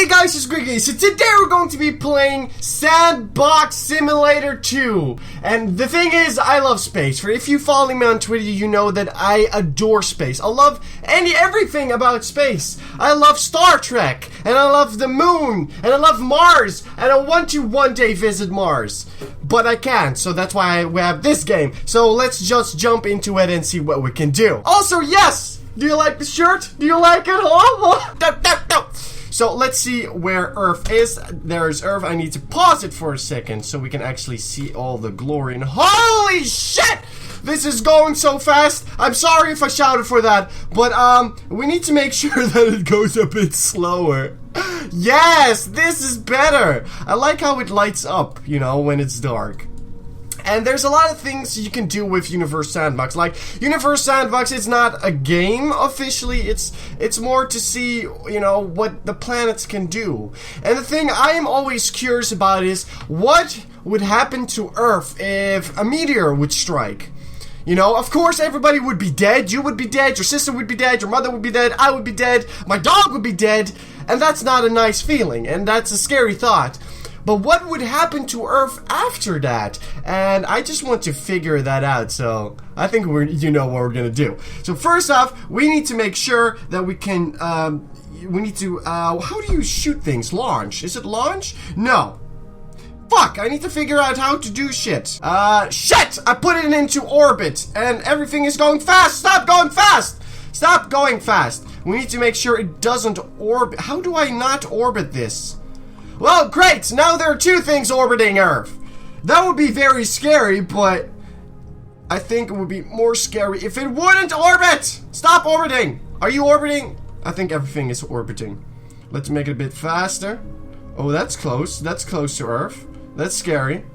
Hey guys, it's Greg. So today we're going to be playing Sandbox Simulator 2. And the thing is, I love space. For if you follow me on Twitter, you know that I adore space. I love everything about space. I love Star Trek, and I love the moon, and I love Mars, and I want to one day visit Mars. But I can't, so that's why we have this game. So let's just jump into it and see what we can do. Also, yes! Do you like the shirt? Do you like it, huh? No. So let's see where Earth is. There's Earth. I need to pause it for a second so we can actually see all the glory. And holy shit! This is going so fast. I'm sorry if I shouted for that, but we need to make sure that it goes a bit slower. Yes, this is better. I like how it lights up, you know, when it's dark. And there's a lot of things you can do with Universe Sandbox. Like, Universe Sandbox is not a game officially, it's more to see, you know, what the planets can do. And the thing I am always curious about is, what would happen to Earth if a meteor would strike? You know, of course everybody would be dead. You would be dead, your sister would be dead, your mother would be dead, I would be dead, my dog would be dead. And that's not a nice feeling, and that's a scary thought. But what would happen to Earth after that? And I just want to figure that out, so I think you know what we're gonna do. So first off, we need to make sure that we can, how do you shoot things? Launch? Is it launch? No. Fuck, I need to figure out how to do shit. Shit! I put it into orbit, and everything is going fast! Stop going fast! Stop going fast! We need to make sure it doesn't orbit. How do I not orbit this? Well, great! Now there are two things orbiting Earth. That would be very scary, but I think it would be more scary if it wouldn't orbit! Stop orbiting! Are you orbiting? I think everything is orbiting. Let's make it a bit faster. Oh, that's close. That's close to Earth. That's scary.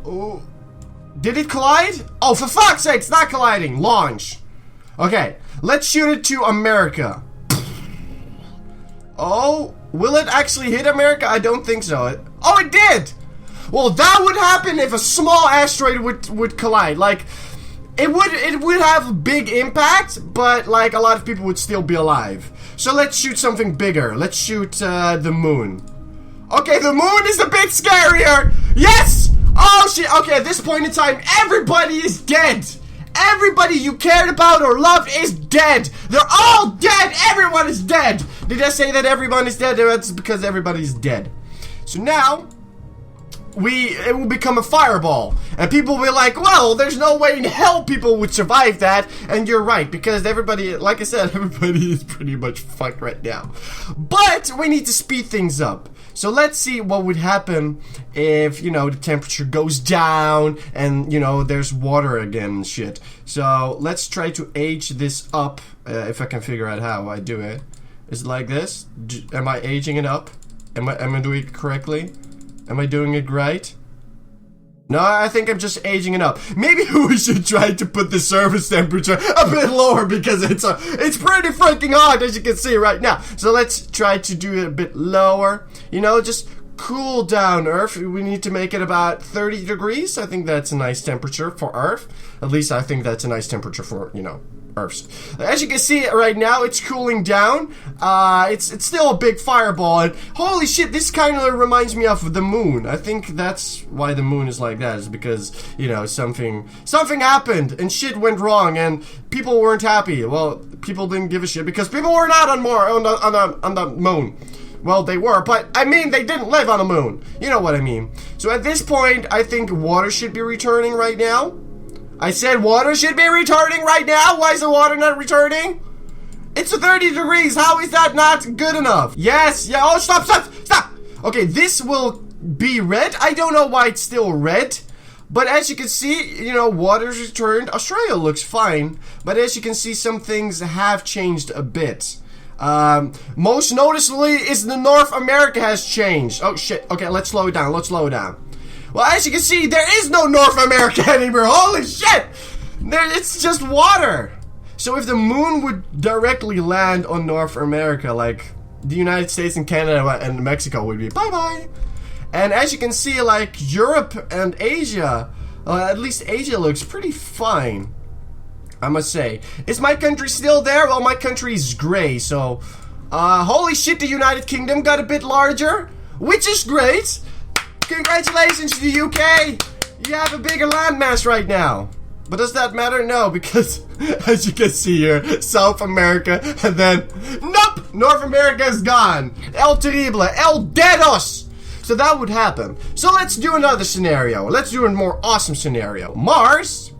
Oh, did it collide? Oh, for fuck's sake, it's not colliding. Launch. Okay, let's shoot it to America. Oh, will it actually hit America? I don't think so. Oh, it did! Well, that would happen if a small asteroid would collide. Like, it would have a big impact, but like a lot of people would still be alive. So let's shoot something bigger. Let's shoot the moon. Okay, the moon is a bit scarier. Yes! Oh shit. Okay, at this point in time, everybody is dead. Everybody you cared about or loved is dead. They're all dead. Everyone is dead. Did I say that everyone is dead? That's because everybody's dead. So now, it will become a fireball. And people will be like, well, there's no way in hell people would survive that. And you're right, because everybody, like I said, everybody is pretty much fucked right now. But we need to speed things up. So let's see what would happen if, you know, the temperature goes down and, you know, there's water again and shit. So let's try to age this up, if I can figure out how I do it. Is it like this? Am I aging it up? Am I doing it correctly? Am I doing it right? No, I think I'm just aging it up. Maybe we should try to put the surface temperature a bit lower because it's pretty freaking hot, as you can see right now. So let's try to do it a bit lower. You know, just cool down Earth. We need to make it about 30 degrees. I think that's a nice temperature for Earth. At least I think that's a nice temperature for, you know, Earth's. As you can see right now, it's cooling down. It's still a big fireball, and holy shit, this kind of reminds me of the moon. I think that's why the moon is like that, is because, you know, something happened and shit went wrong and people weren't happy. Well, people didn't give a shit because people were not on the moon. Well, they were, but I mean, they didn't live on the moon. You know what I mean. So at this point, I think water should be returning right now. I said water should be returning right now. Why is the water not returning? It's 30 degrees. How is that not good enough? Yes. Yeah. Oh, stop. Okay, this will be red. I don't know why it's still red. But as you can see, you know, water's returned. Australia looks fine. But as you can see, some things have changed a bit. Most noticeably is the North America has changed. Oh, shit. Okay, let's slow it down. Well, as you can see, there is no North America anymore. Holy shit! It's just water. So if the moon would directly land on North America, like the United States and Canada and Mexico would be bye-bye. And as you can see, like Europe and Asia, at least Asia looks pretty fine, I must say. Is my country still there? Well, my country is gray, so Holy shit, the United Kingdom got a bit larger, which is great. Congratulations to the UK. You have a bigger landmass right now. But does that matter? No, because as you can see here, South America, and then, nope, North America is gone. El terrible, el dedos. So that would happen. So let's do another scenario. Let's do a more awesome scenario. Mars,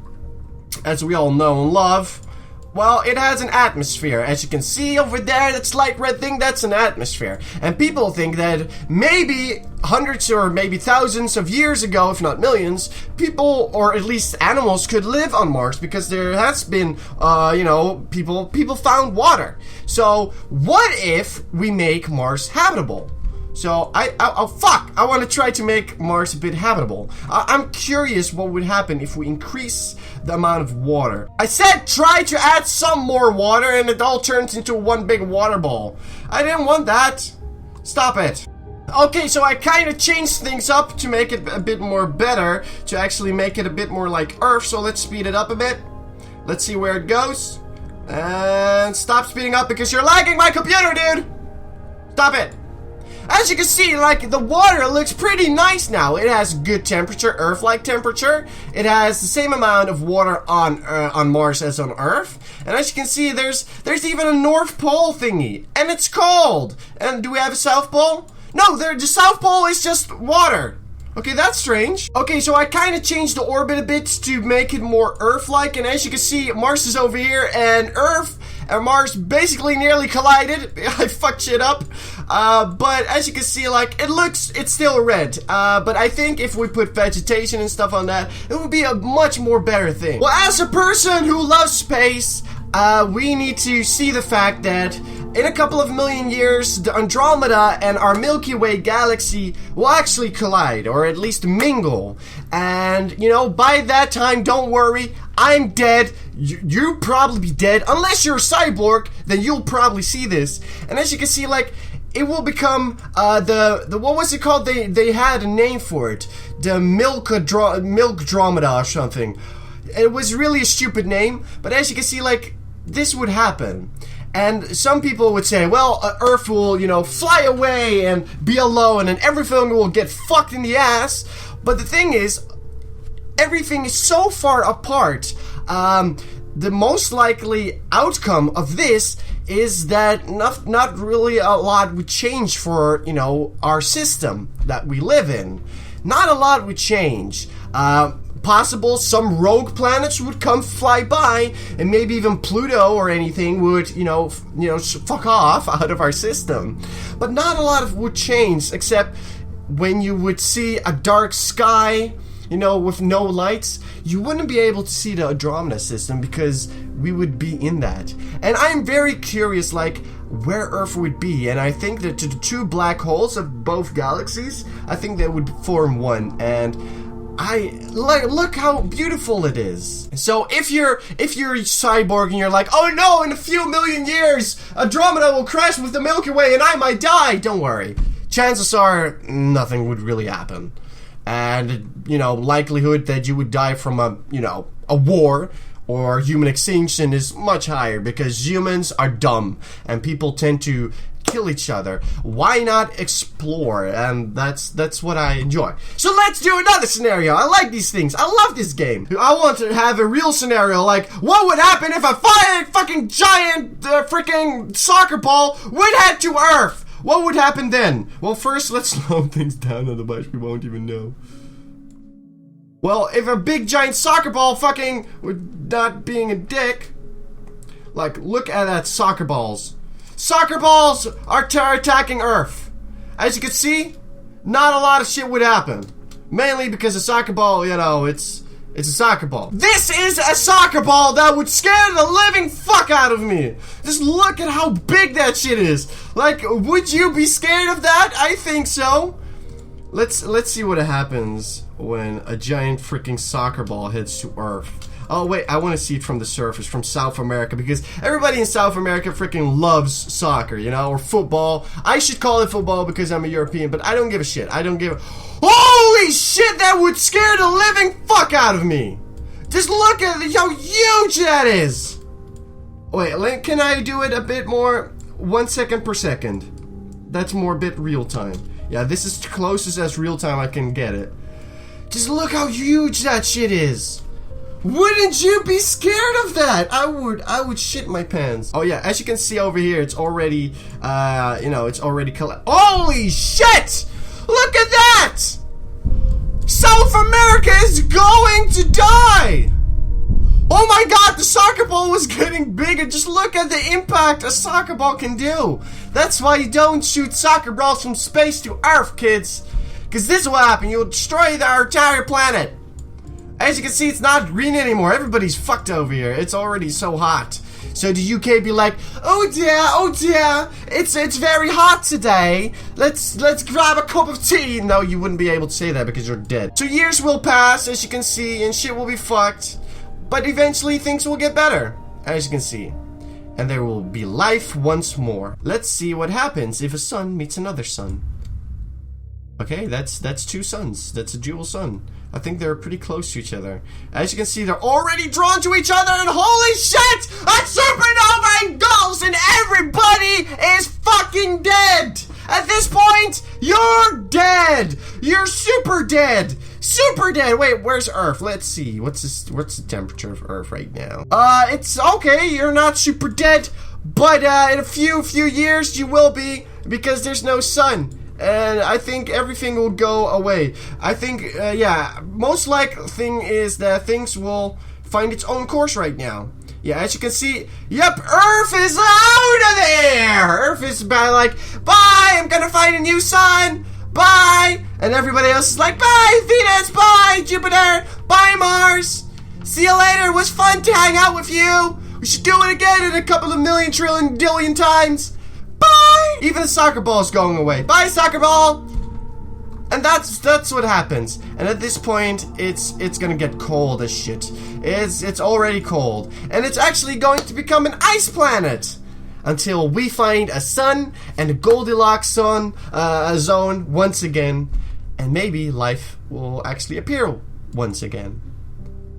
as we all know and love, well, it has an atmosphere. As you can see over there, that slight red thing, that's an atmosphere. And people think that maybe hundreds or maybe thousands of years ago, if not millions, people, or at least animals, could live on Mars because there has been, you know, people found water. So what if we make Mars habitable? So, I want to try to make Mars a bit habitable. I'm curious what would happen if we increase the amount of water. I said try to add some more water and it all turns into one big water ball. I didn't want that. Stop it. Okay, so I kind of changed things up to make it a bit more better, to actually make it a bit more like Earth, so let's speed it up a bit. Let's see where it goes. And stop speeding up because you're lagging my computer, dude! Stop it! As you can see, like, the water looks pretty nice now. It has good temperature, Earth-like temperature. It has the same amount of water on Mars as on Earth. And as you can see, there's even a North Pole thingy. And it's cold. And do we have a South Pole? No, the South Pole is just water. Okay, that's strange. Okay, so I kind of changed the orbit a bit to make it more Earth-like. And as you can see, Mars is over here, and Earth and Mars basically nearly collided. I fucked shit up. But as you can see, like, it's still red. But I think if we put vegetation and stuff on that, it would be a much more better thing. Well, as a person who loves space, we need to see the fact that in a couple of million years, the Andromeda and our Milky Way galaxy will actually collide, or at least mingle. And, you know, by that time, don't worry, I'm dead. You'll probably be dead. Unless you're a cyborg, then you'll probably see this. And as you can see, like, it will become, what was it called? They had a name for it. The Milkdromeda or something. It was really a stupid name, but as you can see, like, this would happen. And some people would say, well, Earth will, you know, fly away and be alone and everything will get fucked in the ass. But the thing is, everything is so far apart. The most likely outcome of this is that not really a lot would change for, you know, our system that we live in. Not a lot would change. Possible some rogue planets would come fly by, and maybe even Pluto or anything would, you know, fuck off out of our system. But not a lot would change, except when you would see a dark sky, you know, with no lights, you wouldn't be able to see the Andromeda system because we would be in that. And I'm very curious, like, where Earth would be, and I think that the two black holes of both galaxies, I think they would form one, and look how beautiful it is. So if you're cyborg and you're like, oh no, in a few million years, Andromeda will crash with the Milky Way and I might die, don't worry. Chances are nothing would really happen. And, you know, likelihood that you would die from a war or human extinction is much higher because humans are dumb and people tend to kill each other. Why not explore? And that's what I enjoy. So let's do another scenario. I like these things. I love this game. I want to have a real scenario, like what would happen if a fucking giant freaking soccer ball would head to Earth? What would happen then? Well, first let's slow things down, otherwise we won't even know. Well, if a big giant soccer ball fucking would not being a dick, like look at that soccer balls. Soccer balls are attacking Earth. As you can see, not a lot of shit would happen. Mainly because a soccer ball, you know, it's a soccer ball. This is a soccer ball that would scare the living fuck out of me. Just look at how big that shit is. Like, would you be scared of that? I think so. Let's see what happens when a giant freaking soccer ball hits to Earth. Oh wait, I want to see it from the surface, from South America, because everybody in South America freaking loves soccer, you know, or football. I should call it football because I'm a European, but I don't give a shit. I don't give a... Holy shit, that would scare the living fuck out of me! Just look at how huge that is! Wait, can I do it a bit more? 1 second per second. That's more bit real time. Yeah, this is closest as real time I can get it. Just look how huge that shit is. Wouldn't you be scared of that? I would shit my pants. Oh yeah, as you can see over here, it's already, it's already holy shit! Look at that! South America is going to die! Oh my god, the soccer ball was getting bigger. Just look at the impact a soccer ball can do. That's why you don't shoot soccer balls from space to Earth, kids. Because this will happen. You'll destroy our entire planet. As you can see, it's not green anymore. Everybody's fucked over here. It's already so hot. So the UK be like, oh dear, it's very hot today. Let's grab a cup of tea. No, you wouldn't be able to say that because you're dead. So years will pass, as you can see, and shit will be fucked. But eventually things will get better, as you can see. And there will be life once more. Let's see what happens if a sun meets another sun. Okay, that's two suns. That's a dual sun. I think they're pretty close to each other. As you can see, they're already drawn to each other, and holy shit! A supernova engulfs, and everybody is fucking dead! At this point, you're dead! You're super dead! Super dead! Wait, where's Earth? Let's see. What's the temperature of Earth right now? It's okay, you're not super dead, but in a few years you will be, because there's no sun. And I think everything will go away. I think, most likely thing is that things will find its own course right now. Yeah, as you can see, yep, Earth is out of there! Earth is about like, bye, I'm gonna find a new sun, bye! And everybody else is like, bye, Venus, bye, Jupiter, bye, Mars! See you later, it was fun to hang out with you! We should do it again in a couple of million, trillion, dillion times! Bye! Even the soccer ball is going away. Bye, soccer ball! And that's what happens. And at this point, it's gonna get cold as shit. It's already cold. And it's actually going to become an ice planet. Until we find a sun and a Goldilocks zone once again. And maybe life will actually appear once again.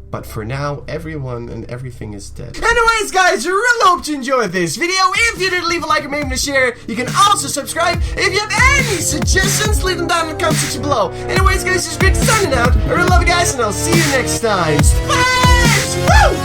But for now, everyone and everything is dead. Anyways, guys, I really hope you enjoyed this video. If you did, leave a like and maybe a share. You can also subscribe. If you have any suggestions, leave them down in the comment section below. Anyways, guys, this is Greg signing out. I really love you guys, and I'll see you next time. Space! Woo!